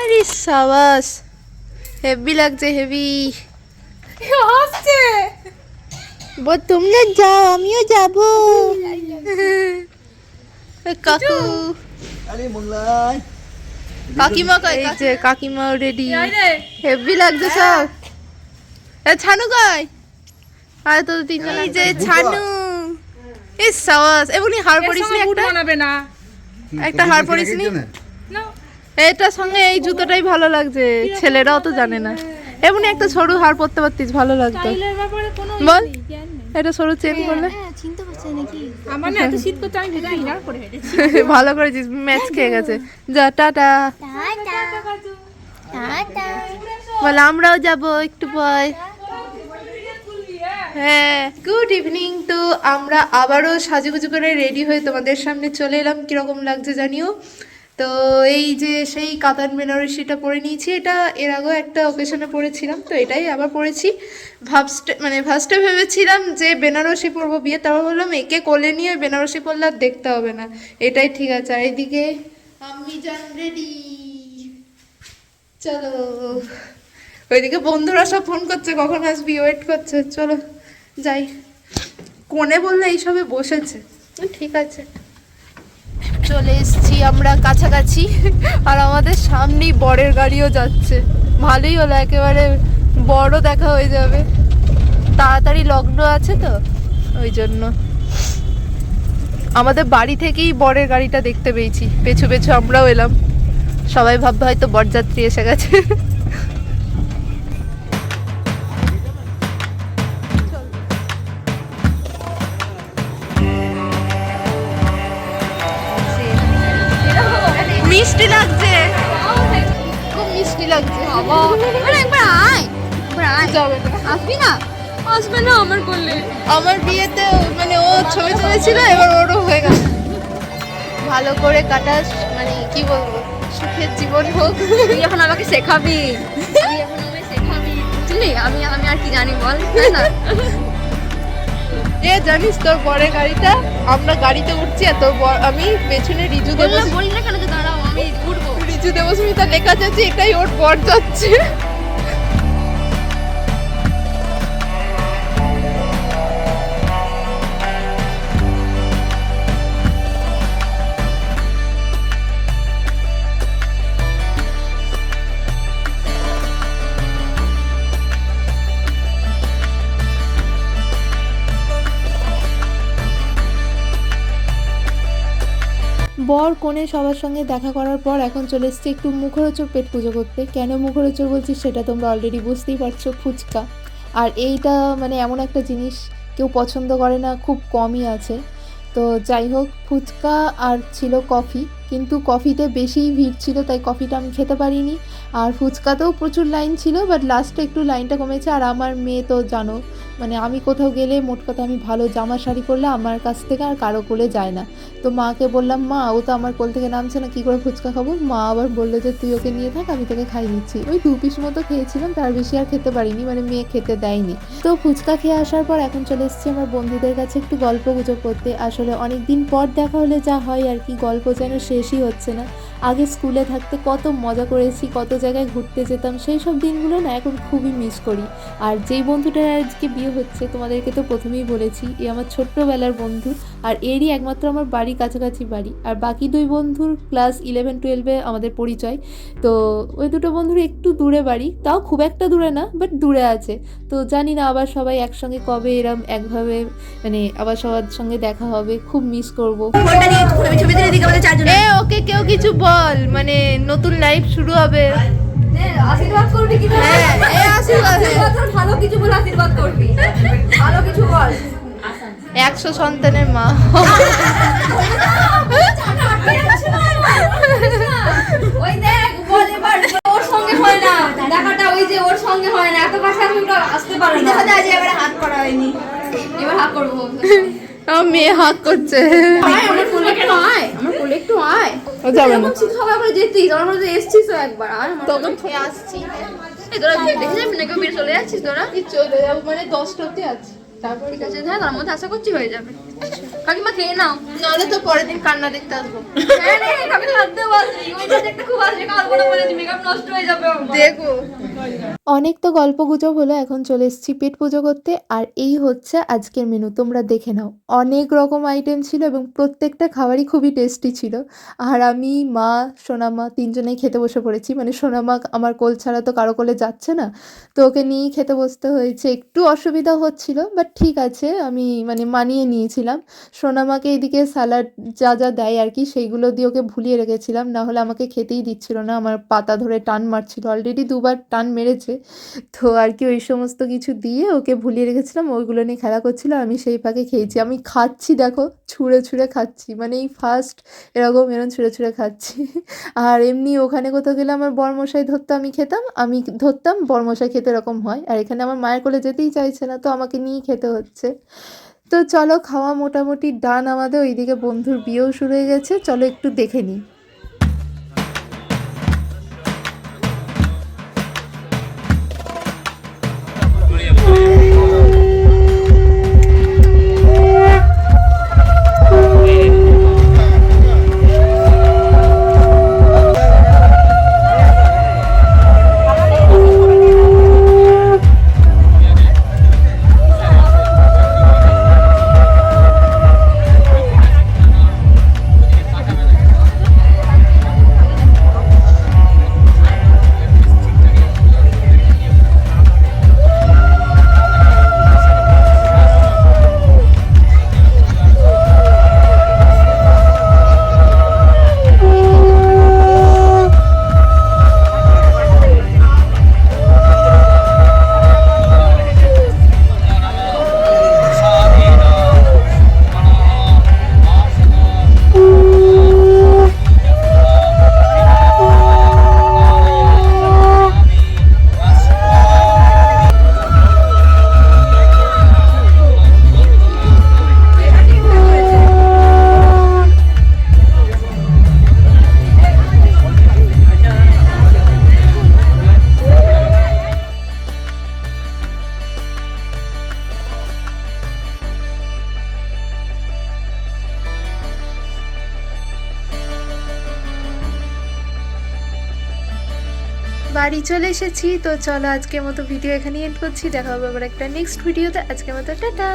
আরে সাবাস, হেভি লাগছে, হেভি হাসছে। তোমরা যাও, আমিও যাব। কাকু কাকিমা কই? এই যে কাকিমা রেডি, হেভি লাগছে সব। ছানু কই? আর তো তিনজন। এই যে ছানু, এই সাবাস। এমনি হার পরিস নি একটা? বানাবে না একটা হার পরিস নি? এটার সঙ্গে এই জুতোটাই ভালো লাগছে, ছেলেরাও তো জানে না। এমনি একটা সরু হার পরতে পারতিস, ভালো লাগতো। বল, এটা সরু চেন করলে চিনতে পারছে নাকি? আমার না এত শীত করতে, আমি ভেতরে ইনার পরে হেঁটেছি। ভালো করেছিস, ম্যাচ খেয়ে গেছে। যা, টাটা। বল আমরাও যাবো একটু পর। হ্যাঁ, গুড ইভিনিং। তো আমরা আবারও সাজুগুজু করে রেডি হয়ে তোমাদের সামনে চলে এলাম। কিরকম লাগছে জানিও। তো এই যে সেই কাতান বেনারসিটা পরে নিয়েছি, এটা এর আগেও একটা ওকেশনে পরেছিলাম, তো এটাই আবার পরেছি। ফার্স্টে ভেবেছিলাম যে বেনারসি পরবো বিয়ে, তারপর বললাম একে কোলে নিয়ে বেনারসি পরলে আর দেখতে হবে না, এটাই ঠিক আছে। আর এইদিকে আমি জান রেডি, চলো। ওইদিকে বন্ধুরা সব ফোন করছে, কখন আসবি, ওয়েট করছে। চলো যাই। কোনে বললে এইসবে বসেছে, ঠিক আছে। চলে এসছি আমরা কাছাকাছি, আর আমাদের সামনেই বরের গাড়িও যাচ্ছে। ভালোই হলো, একেবারে বড় দেখা হয়ে যাবে। তাড়াতাড়ি লগ্ন আছে তো ওই জন্য। আমাদের বাড়ি থেকেই বরের গাড়িটা দেখতে পেয়েছি, পেছু পেছু আমরাও এলাম। সবাই ভাববে হয়তো বরযাত্রী এসে গেছে। মিষ্টি লাগছে, খুব মিষ্টি লাগছে। একবার আয়, যাবে না, আসবি না? আসবে না আমার করলে। আমার বিয়েতে মানে ও ছবি তুলেছিল, এবার ওরও হয়ে গেল। ভালো করে কাটাস, মানে কি বলবো, সুখের জীবন হোক। তুই এখন আমাকে শেখাবি, তুই এখন আমাকে শেখাবি, বুঝলি? আমি আর কি জানি বল না। এ জানিস তোর বরের গাড়িটা, আমরা গাড়িতে উঠছি আর তোর বর, আমি পেছনে রিজু দেবো। বলি না কেন যে দাঁড়াও আমি উঠবো। রিজু দেবস্মিতা লেখা যাচ্ছে, এটাই ওর বর যাচ্ছে। বর কোণে সবার সঙ্গে দেখা করার পর এখন চলে এসছে একটু মুখরোচক পেট পুজো করতে। কেন মুখরোচক বলছি সেটা তোমরা অলরেডি বুঝতেই পারছো, ফুচকা। আর এইটা মানে এমন একটা জিনিস কেউ পছন্দ করে না, খুব কমই আছে। তো যাই হোক, ফুচকা আর ছিল কফি, কিন্তু কফিতে বেশিই ভিড় ছিল, তাই কফিটা আমি খেতে পারিনি। আর ফুচকাতেও প্রচুর লাইন ছিল, বাট লাস্টে একটু লাইনটা কমেছে। আর আমার মেয়ে তো জানো, মানে আমি কোথাও গেলে মোট কথা আমি ভালো জামা শাড়ি পরলে আমার কাছ থেকে আর কারো কোলে যায় না। তো মাকে বললাম, মা ও তো আমার কোল থেকে নামছে না, কী করে ফুচকা খাবো? মা আবার বললো যে তুই ওকে নিয়ে থাক, আমি তোকে খাই দিচ্ছি। ওই 2 পিস মতো খেয়েছিলাম, তার বেশি আর খেতে পারিনি, মানে মেয়ে খেতে দেয়নি। তো ফুচকা খেয়ে আসার পর এখন চলে এসেছি আমার বন্ধুদের কাছে একটু গল্প গুজব করতে। আসলে অনেক দিন পর দেখা হলে যা হয় আর কি, গল্প যেন শেষই হচ্ছে না। আগে স্কুলে থাকতে কত মজা করেছি, কত জায়গায় ঘুরতে যেতাম, সেই সব দিনগুলো না এখন খুবই মিস করি। আর যেই বন্ধুটার আজকে বিয়ে হচ্ছে, তোমাদেরকে তো প্রথমেই বলেছি, এ আমার ছোট্টবেলার বন্ধু, আর এরই একমাত্র আমার বাড়ি কাছাকাছি বাড়ি। আর বাকি 2 বন্ধুর ক্লাস 11-12-এ আমাদের পরিচয়। তো ওই 2টো বন্ধুর একটু দূরে বাড়ি, তাও খুব একটা দূরে না, বাট দূরে আছে। তো জানি না আবার সবাই একসঙ্গে কবে এরম একভাবে মানে আবার সবার সঙ্গে দেখা হবে, খুব মিস করবো। ওকে কেউ কিছু বল, মানে নতুন লাইফ শুরু হবে। আশীর্বাদ করবি কি? হ্যাঁ, আশীর্বাদ, ভালো কিছু বলে আশীর্বাদ করবি, ভালো কিছু বল। 100 সন্তানের মা। ওই দেখ বল, এবার ওর সঙ্গে হয় না দেখাটা, ওই যে ওর সঙ্গে হয় না, এত কাছে আমি আসতে পারবো না। দেখা যায় যে এবারে হাত করা হয়নি, এবার হাত করবো। আমার মেয়ে হাত করছে। আমার কোলে একটু আয়, আমার কোলে একটু আয়। ও যাবে না, সবাই বলে যেতিস, আমার মধ্যে এসছিস তো একবার। আর তখন থেকে আসছি। তোরা দেখে যাবি না, কেউ বেরিয়ে চলে যাচ্ছিস তোরা? চলে যাবো মানে 10টা অবধি আছে। তারপর ঠিক আছে, হ্যাঁ তার মধ্যে আশা করছি হয়ে যাবে। কাকিমা খেয়ে নাও। নাহলে তো পরের দিন কান্না দেখতে আসবো। হ্যাঁ রে, আমি খাদ্যও আসি, ওইটা দেখতে খুব আসবে, কালকে না বলেছি মেকআপ নষ্ট হয়ে যাবে আমার। দেখো অনেক তো গল্প গুজব হলো, এখন চলে এসেছি পেট পুজো করতে। আর এই হচ্ছে আজকের মেনু, তোমরা দেখে নাও। অনেক রকম আইটেম ছিল এবং প্রত্যেকটা খাবারই খুবই টেস্টি ছিল। আর আমি, মা, সোনামা তিনজনেই খেতে বসে পড়েছি। মানে সোনামা আমার কোল ছাড়া তো কারো কোলে যাচ্ছে না, তো ওকে নিয়েই খেতে বসতে হয়েছে। একটু অসুবিধা হচ্ছিল, বাট ঠিক আছে, আমি মানে মানিয়ে নিয়েছিলাম। সোনামাকে এদিকে স্যালাড যা যা দেয় আর কি সেইগুলো দিয়ে ওকে ভুলিয়ে রেখেছিলাম, না হলে আমাকে খেতেই দিচ্ছিল না, আমার পাতা ধরে টান মারছিল, অলরেডি দুবার টান মেরেছে। তো আর কি ওই সমস্ত কিছু দিয়ে ওকে ভুলিয়ে রেখেছিলাম, ওইগুলো নিয়ে খেলা করছিল, আর আমি সেই ফাঁকে খেয়েছি। আমি খাচ্ছি দেখো, ছুঁড়ে ছুঁড়ে খাচ্ছি, মানে এই ফার্স্ট এরকম ছুঁড়ে ছুঁড়ে খাচ্ছি। আর এমনি ওখানে কোথাও গেলে আমার বরমশাই ধরতো, আমি খেতাম, আমি ধরতাম, বরমশাই খেতে এরকম হয়। আর এখানে আমার মায়ের কোলে যেতেই চাইছে না, তো আমাকে নিয়েই খেতে হচ্ছে। তো চলো, খাওয়া মোটামুটি ডান আমাদের। ওইদিকে বন্ধুর বিয়েও শুরু হয়ে গেছে, চলো একটু দেখে নিই। বাড়ি চলে এসেছি, তো চলো আজকের মতো ভিডিও এখানেই এন্ড করছি। দেখা হবে আবার একটা নেক্সট ভিডিওতে। আজকের মতো টাটা।